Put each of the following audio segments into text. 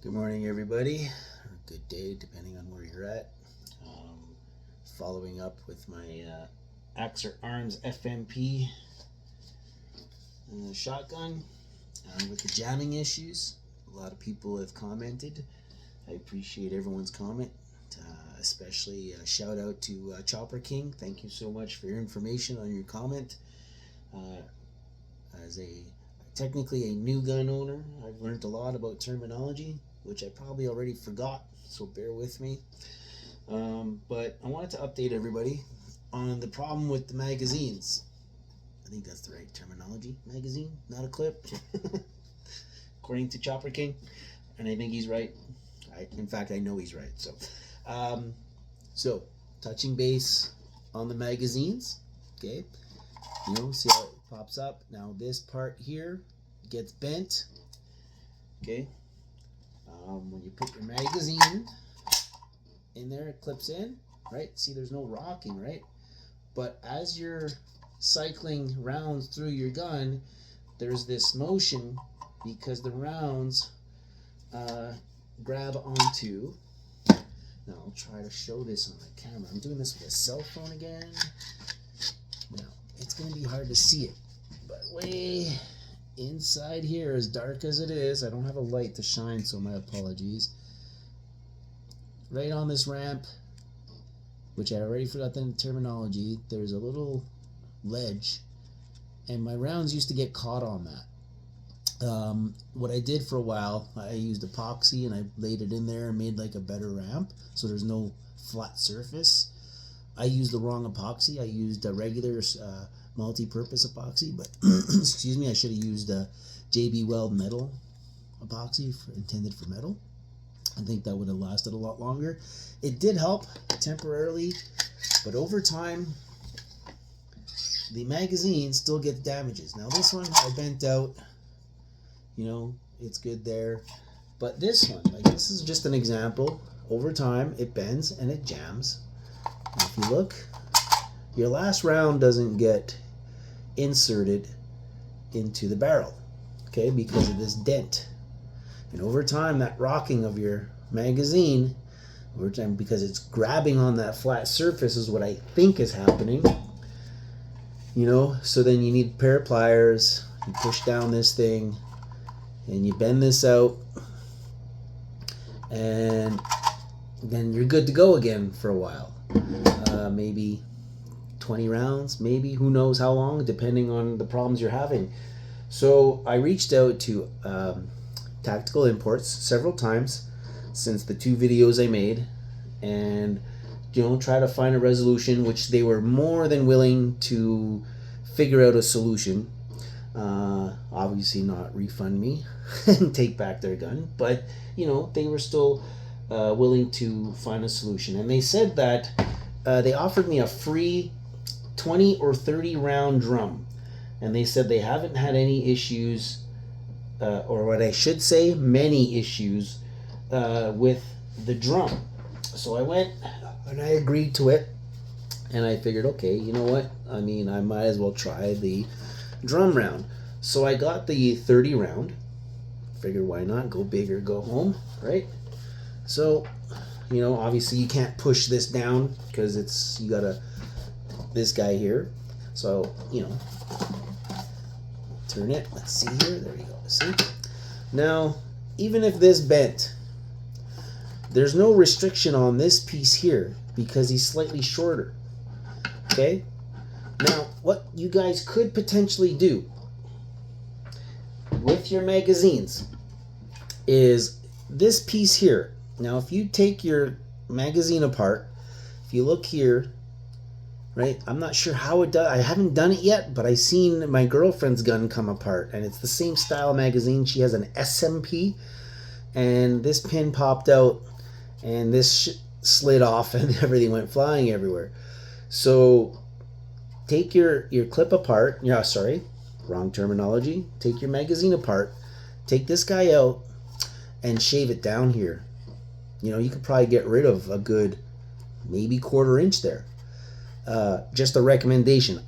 Good morning, everybody, or good day, depending on where you're at. Following up with my Axor Arms FMP shotgun with the jamming issues. A lot of people have commented. I appreciate everyone's comment, especially a shout out to Chopper King. Thank you so much for your information on your comment. As technically a new gun owner, I've learned a lot about terminology, which I probably already forgot, so bear with me. But I wanted to update everybody on the problem with the magazines. I think that's the right terminology. Magazine, not a clip. According to Chopper King, and I think he's right. In fact, I know he's right. So touching base on the magazines. Okay, see how it pops up. Now this part here gets bent. Okay, when you put your magazine in there, it clips in, right? See, there's no rocking, right? But as you're cycling rounds through your gun, there's this motion because the rounds grab onto. Now I'll try to show this on my camera. I'm doing this with a cell phone again. Now it's going to be hard to see it, but way inside here, as dark as it is, I don't have a light to shine, so my apologies. Right on this ramp, which I already forgot the terminology, there's a little ledge, and my rounds used to get caught on that. What I did for a while, I used epoxy and I laid it in there and made like a better ramp so there's no flat surface. I used the wrong epoxy. I used a regular multi-purpose epoxy, but excuse me, I should have used a JB Weld metal epoxy intended for metal. I think that would have lasted a lot longer. It did help temporarily, but over time the magazine still gets damages. Now this one I bent out, it's good there, but this one, this is just an example. Over time it bends and it jams. And if you look, your last round doesn't get inserted into the barrel, okay, because of this dent. And over time, that rocking of your magazine, over time, because it's grabbing on that flat surface, is what I think is happening. So then you need a pair of pliers. You push down this thing, and you bend this out, and then you're good to go again for a while. Maybe 20 rounds, maybe, who knows how long, depending on the problems you're having. So I reached out to Tactical Imports several times since the 2 videos I made, and try to find a resolution, which they were more than willing to figure out a solution. Obviously not refund me and take back their gun, but they were still willing to find a solution. And they said that they offered me a free 20 or 30 round drum, and they said they haven't had any issues, or what I should say, many issues with the drum. So I went and I agreed to it, and I figured, okay, you know what, I might as well try the drum round. So I got the 30 round. Figured, why not, go big or go home, right? So obviously you can't push this down because you got this guy here. So turn it, let's see here, there you go. See, now even if this bent, there's no restriction on this piece here because he's slightly shorter. Okay, now what you guys could potentially do with your magazines is this piece here. Now if you take your magazine apart, if you look here, right, I'm not sure how it does, I haven't done it yet, but I seen my girlfriend's gun come apart, and it's the same style magazine. She has an SMP, and this pin popped out, and this slid off, and everything went flying everywhere. So take your clip apart. Sorry, wrong terminology. Take your magazine apart, take this guy out, and shave it down here. You could probably get rid of a good maybe 1/4 inch there. Just a recommendation.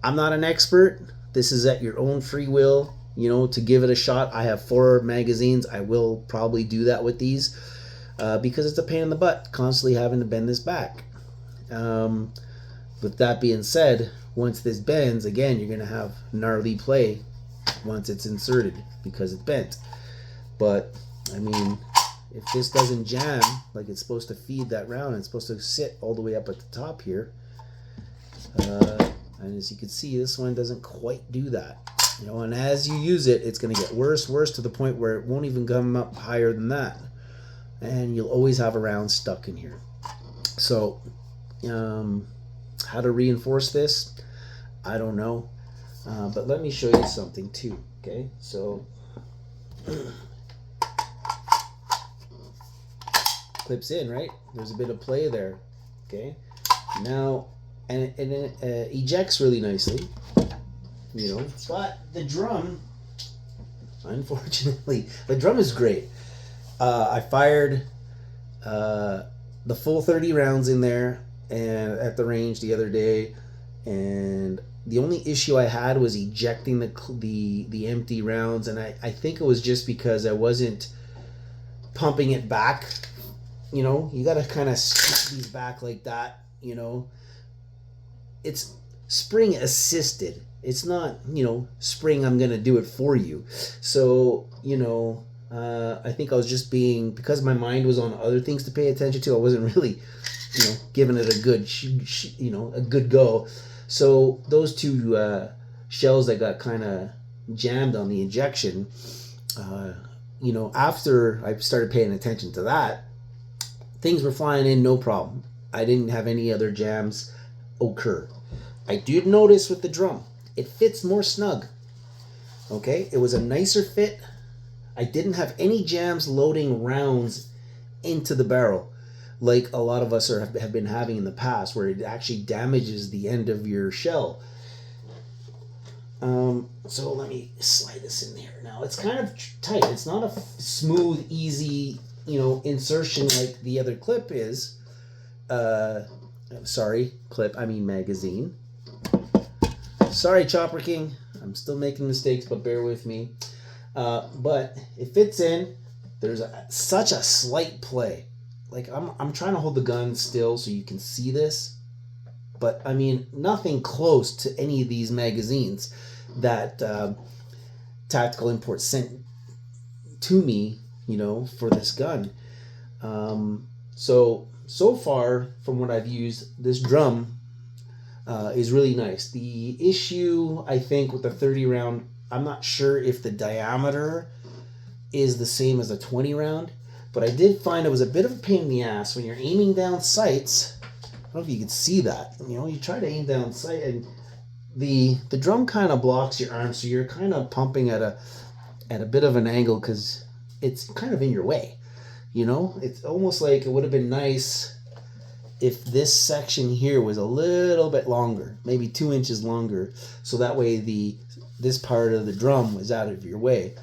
I'm not an expert. This is at your own free will. you know, to give it a shot. I have 4 magazines. I will probably do that with these because it's a pain in the butt constantly having to bend this back. With that being said, once this bends, again, you're going to have gnarly play once it's inserted because it's bent. But, I mean, if this doesn't jam like it's supposed to feed that round, it's supposed to sit all the way up at the top here. And as you can see, this one doesn't quite do that. You know, and as you use it, it's going to get worse to the point where it won't even come up higher than that. And you'll always have a round stuck in here. So, how to reinforce this, I don't know. But let me show you something too, okay? So, clips in, right? There's a bit of play there, okay? Now, and it ejects really nicely, you know, but the drum, unfortunately, the drum is great. I fired the full 30 rounds in there and at the range the other day, and the only issue I had was ejecting the empty rounds, and I think it was just because I wasn't pumping it back. You know, you got to kind of scoop these back like that, you know. It's spring assisted. It's not, you know, spring, I'm going to do it for you. So, you know, I think I was just being, because my mind was on other things to pay attention to, I wasn't really, you know, giving it a good, you know, a good go. So those 2 shells that got kind of jammed on the ejection, you know, after I started paying attention to that, things were flying in no problem. I didn't have any other jams occur. I did notice with the drum, it fits more snug. Okay, it was a nicer fit. I didn't have any jams loading rounds into the barrel like a lot of us have been having in the past, where it actually damages the end of your shell. So let me slide this in there. Now it's kind of tight. It's not a smooth, easy, you know, insertion like the other clip is. Sorry, clip, I mean magazine. Sorry, Chopper King. I'm still making mistakes, but bear with me. But it fits in. There's such a slight play. Like I'm trying to hold the gun still so you can see this, but I mean nothing close to any of these magazines that Tactical Import sent to me, you know, for this gun. So far from what I've used, this drum is really nice. The issue, I think, with the 30 round, I'm not sure if the diameter is the same as a 20 round, but I did find it was a bit of a pain in the ass when you're aiming down sights. I don't know if you can see that. You know, you try to aim down sight, and the drum kind of blocks your arm, so you're kind of pumping at a bit of an angle because it's kind of in your way. You know, it's almost like it would have been nice if this section here was a little bit longer, maybe 2 inches longer, so that way this part of the drum was out of your way.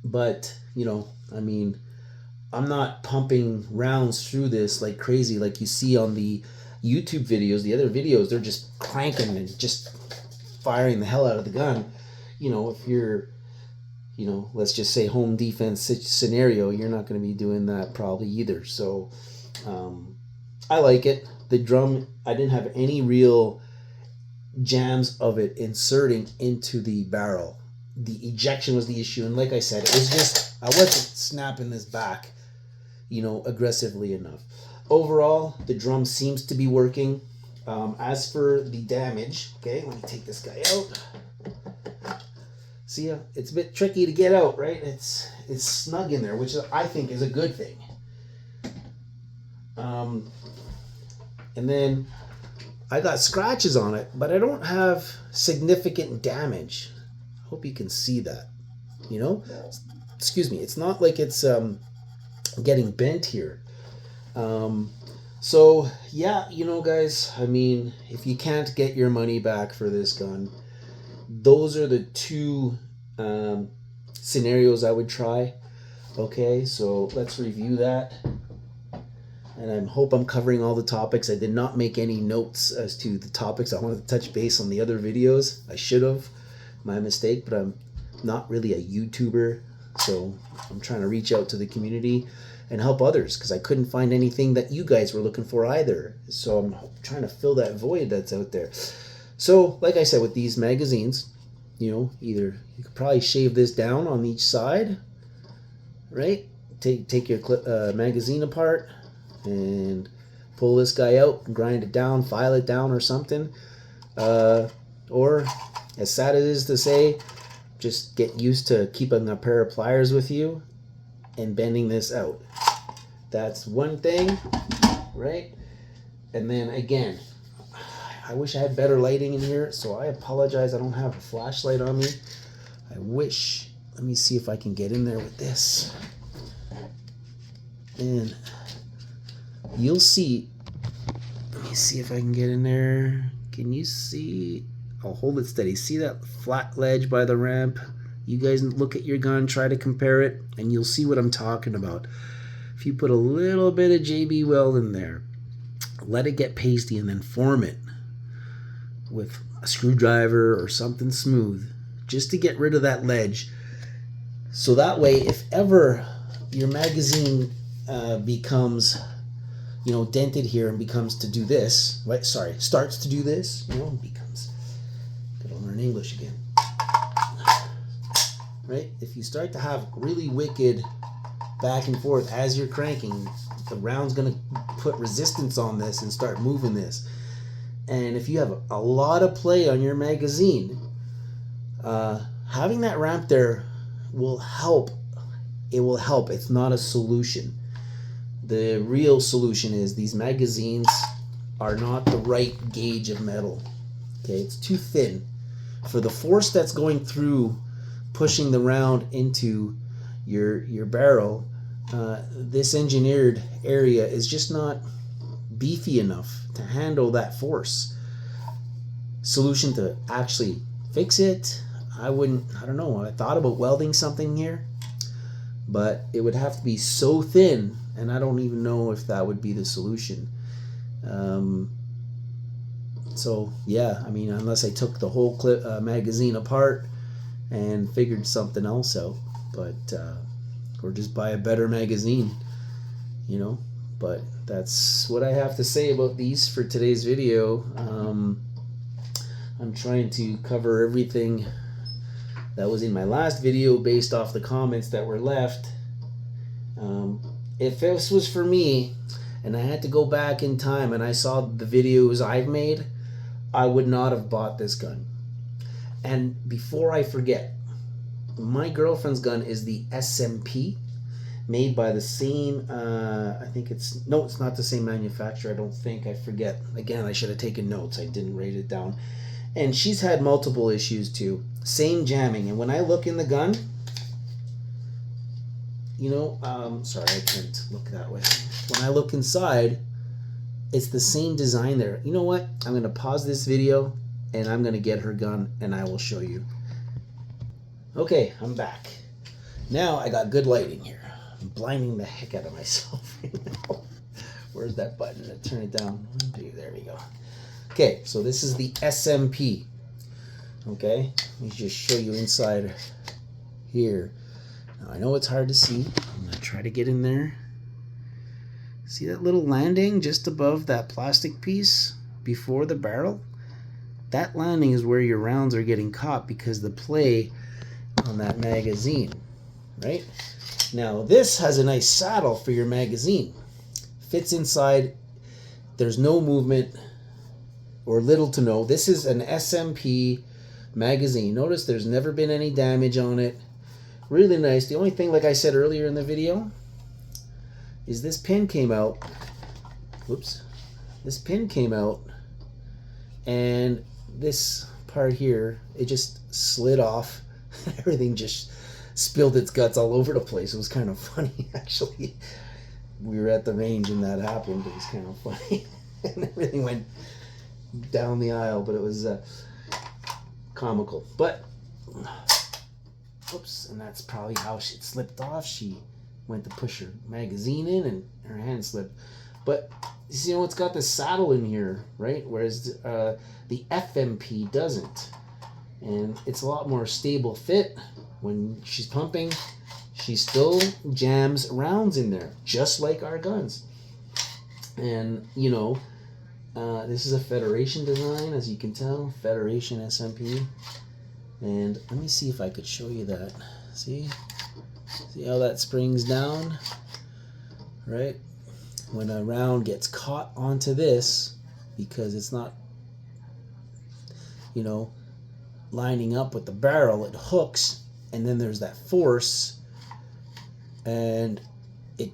But, you know, I mean, I'm not pumping rounds through this like crazy like you see on the YouTube videos. The other videos, they're just clanking and just firing the hell out of the gun. You know, if you're, you know, let's just say home defense scenario, you're not going to be doing that probably either. So I like it. The drum, I didn't have any real jams of it inserting into the barrel. The ejection was the issue, and like I said, it was just I wasn't snapping this back, you know, aggressively enough. Overall, the drum seems to be working. As for the damage, okay, let me take this guy out. See, it's a bit tricky to get out, right? It's snug in there, which I think is a good thing. And then I got scratches on it, but I don't have significant damage. Hope you can see that, you know. Excuse me, it's not like it's getting bent here. So yeah, you know, guys, I mean, if you can't get your money back for this gun, those are the 2 scenarios I would try. Okay, so let's review that, and I hope I'm covering all the topics. I did not make any notes as to the topics I wanted to touch base on the other videos. I should have, my mistake, but I'm not really a YouTuber, so I'm trying to reach out to the community and help others because I couldn't find anything that you guys were looking for either. So I'm trying to fill that void that's out there. So like I said, with these magazines, you know, either you could probably shave this down on each side, right? Take your magazine apart and pull this guy out and grind it down, file it down or something. Or, as sad as it is to say, just get used to keeping a pair of pliers with you and bending this out. That's one thing, right? And then again, I wish I had better lighting in here, so I apologize. I don't have a flashlight on me. I wish. Let me see if I can get in there with this. And you'll see. Let me see if I can get in there. Can you see? I'll hold it steady. See that flat ledge by the ramp? You guys look at your gun, try to compare it, and you'll see what I'm talking about. If you put a little bit of JB Weld in there, let it get pasty, and then form it with a screwdriver or something smooth, just to get rid of that ledge. So that way, if ever your magazine becomes, you know, dented here and becomes to do this, right? Sorry, starts to do this, you know, becomes. Gotta learn English again. Right? If you start to have really wicked back and forth as you're cranking, the round's gonna put resistance on this and start moving this. And if you have a lot of play on your magazine, having that ramp there will help. It will help. It's not a solution. The real solution is these magazines are not the right gauge of metal. Okay, it's too thin. For the force that's going through pushing the round into your barrel, this engineered area is just not beefy enough to handle that force. Solution to actually fix it, I don't know. I thought about welding something here, but it would have to be so thin, and I don't even know if that would be the solution. So yeah, I mean, unless I took the whole magazine apart and figured something else out, but or just buy a better magazine, you know. But that's what I have to say about these for today's video. I'm trying to cover everything that was in my last video based off the comments that were left. If this was for me and I had to go back in time and I saw the videos I've made, I would not have bought this gun. And before I forget, my girlfriend's gun is the FMP, made by the same, I think it's not the same manufacturer, I don't think, I forget. Again, I should have taken notes, I didn't write it down. And she's had multiple issues too. Same jamming, and when I look in the gun, you know, sorry, I can't look that way. When I look inside, it's the same design there. You know what? I'm going to pause this video and I'm going to get her gun and I will show you. Okay, I'm back. Now I got good lighting here. I'm blinding the heck out of myself right now. Where's that button to turn it down? There we go. Okay, so this is the FMP. Okay, let me just show you inside here. Now I know it's hard to see. I'm going to try to get in there. See that little landing just above that plastic piece before the barrel? That landing is where your rounds are getting caught because the play on that magazine, right? Now this has a nice saddle for your magazine. Fits inside. There's no movement or little to no. This is an FMP magazine. Notice there's never been any damage on it. Really nice. The only thing, like I said earlier in the video, is this pin came out. Whoops. This pin came out and this part here, it just slid off. Everything just spilled its guts all over the place. It was kind of funny, actually. We were at the range and that happened. It was kind of funny. And everything went down the aisle, but it was comical. But oops, and that's probably how she slipped off. She went to push her magazine in and her hand slipped. But you know, it's got the saddle in here, right? Whereas the FMP doesn't. and it's a lot more stable fit. When she's pumping, she still jams rounds in there, just like our guns. And you know, this is a Federation design, as you can tell, Federation SMP. And let me see if I could show you that. See how that springs down, right? When a round gets caught onto this, because it's not, you know, lining up with the barrel, it hooks, and then there's that force, and it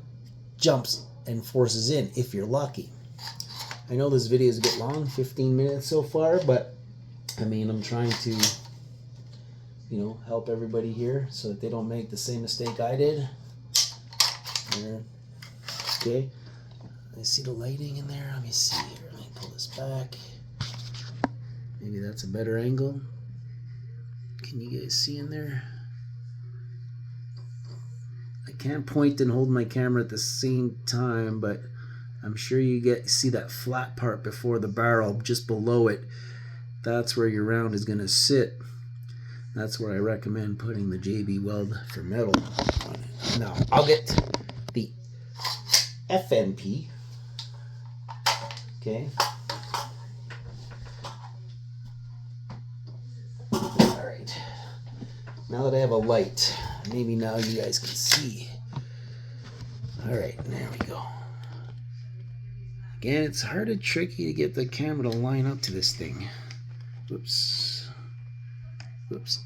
jumps and forces in if you're lucky. I know this video is a bit long, 15 minutes so far, but I mean, I'm trying to, you know, help everybody here so that they don't make the same mistake I did. There. Okay. I see the lighting in there. Let me see here. Let me pull this back. Maybe that's a better angle. Can you guys see in there? I can't point and hold my camera at the same time, but I'm sure you see that flat part before the barrel, just below it. That's where your round is going to sit. That's where I recommend putting the JB Weld for metal on it. Now, I'll get the FMP. Okay. All right. Now that I have a light, maybe now you guys can see. All right, there we go. Again, it's hard and tricky to get the camera to line up to this thing. Whoops. Whoops.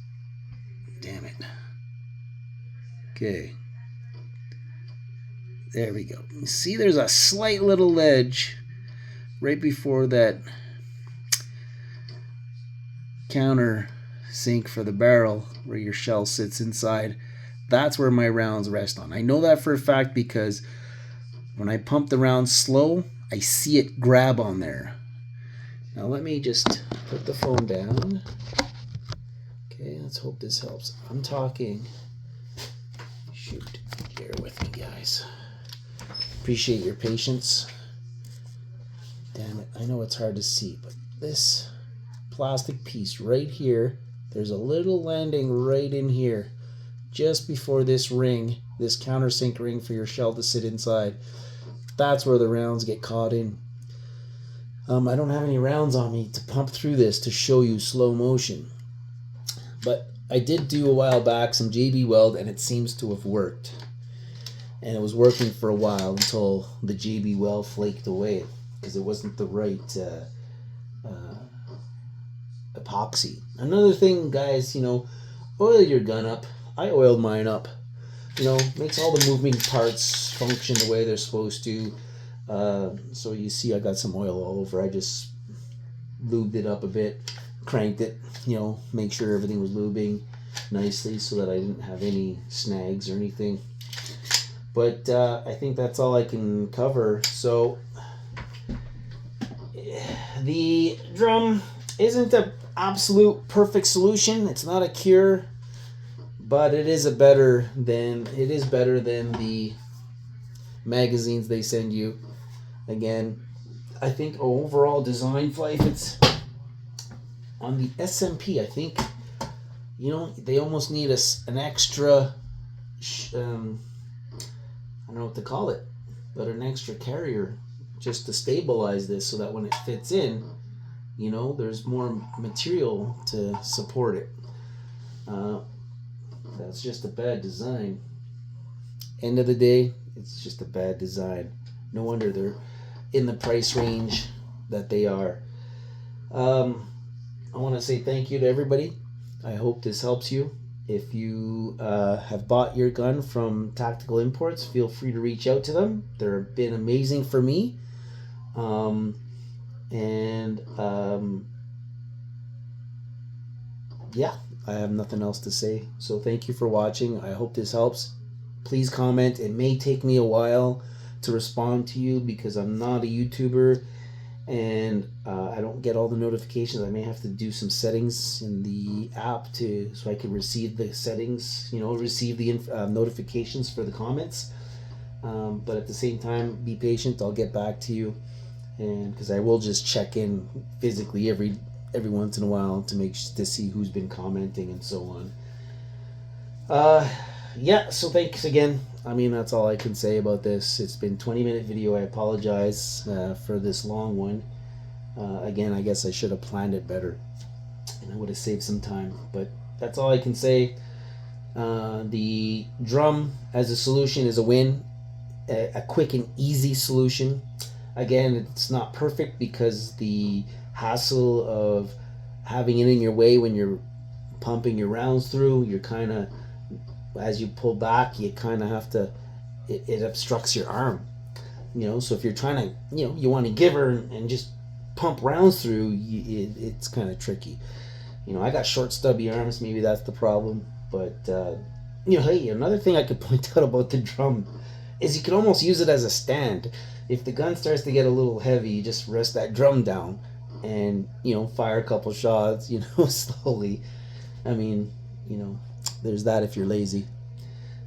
Damn it. Okay. There we go. You see there's a slight little ledge right before that counter sink for the barrel where your shell sits inside. That's where my rounds rest on. I know that for a fact because when I pump the rounds slow, I see it grab on there. Now let me just put the phone down. Okay, let's hope this helps. I'm talking. Shoot, bear with me, guys. Appreciate your patience. Damn it, I know it's hard to see, but this plastic piece right here, there's a little landing right in here, just before this ring, this countersink ring for your shell to sit inside. That's where the rounds get caught in. I don't have any rounds on me to pump through this to show you slow motion, but I did do a while back some JB Weld, and it seems to have worked. And it was working for a while until the JB Weld flaked away because it wasn't the right epoxy. Another thing, guys, you know, oil your gun up. I oiled mine up. You know, makes all the moving parts function the way they're supposed to. So you see I got some oil all over. I just lubed it up a bit, cranked it, you know, make sure everything was lubing nicely so that I didn't have any snags or anything. But I think that's all I can cover. So the drum isn't an absolute perfect solution. It's not a cure, but it is better than the magazines they send you. Again, I think overall design life, it's on the SMP. I think, you know, they almost need an extra. I don't know what to call it, but an extra carrier just to stabilize this so that when it fits in, you know, there's more material to support it. That's just a bad design. End of the day, it's just a bad design. No wonder they're in the price range that they are. I want to say thank you to everybody. I hope this helps you. If you have bought your gun from Tactical Imports, feel free to reach out to them. They've been amazing for me. Yeah, I have nothing else to say. So thank you for watching. I hope this helps. Please comment. It may take me a while to respond to you because I'm not a YouTuber and I don't get all the notifications. I may have to do some settings in the app so I can receive the settings, you know, receive the notifications for the comments. But at the same time, be patient. I'll get back to you, and because I will just check in physically every every once in a while to see who's been commenting and so on. Yeah, so thanks again. I mean, that's all I can say about this. It's been 20-minute video. I apologize for this long one. Again, I guess I should have planned it better, and I would have saved some time. But that's all I can say. The drum as a solution is a win. A quick and easy solution. Again, it's not perfect because the hassle of having it in your way when you're pumping your rounds through, you're kind of, as you pull back, you kind of have to, it obstructs your arm, you know. So if you're trying to, you know, you want to give her and just pump rounds through, it's kind of tricky. You know, I got short stubby arms, maybe that's the problem. But you know, hey, another thing I could point out about the drum is you can almost use it as a stand. If the gun starts to get a little heavy, you just rest that drum down and, you know, fire a couple shots, you know, slowly. I mean, you know, there's that if you're lazy.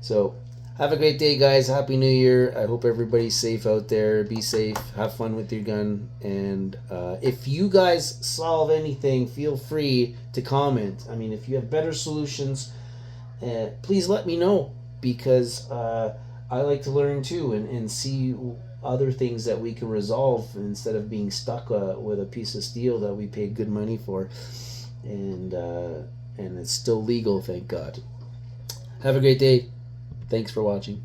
So have a great day, guys. Happy New Year. I hope everybody's safe out there. Be safe. Have fun with your gun. And if you guys solve anything, feel free to comment. I mean, if you have better solutions, please let me know, because I like to learn too and see other things that we can resolve instead of being stuck with a piece of steel that we paid good money for, and it's still legal, thank God. Have a great day. Thanks for watching.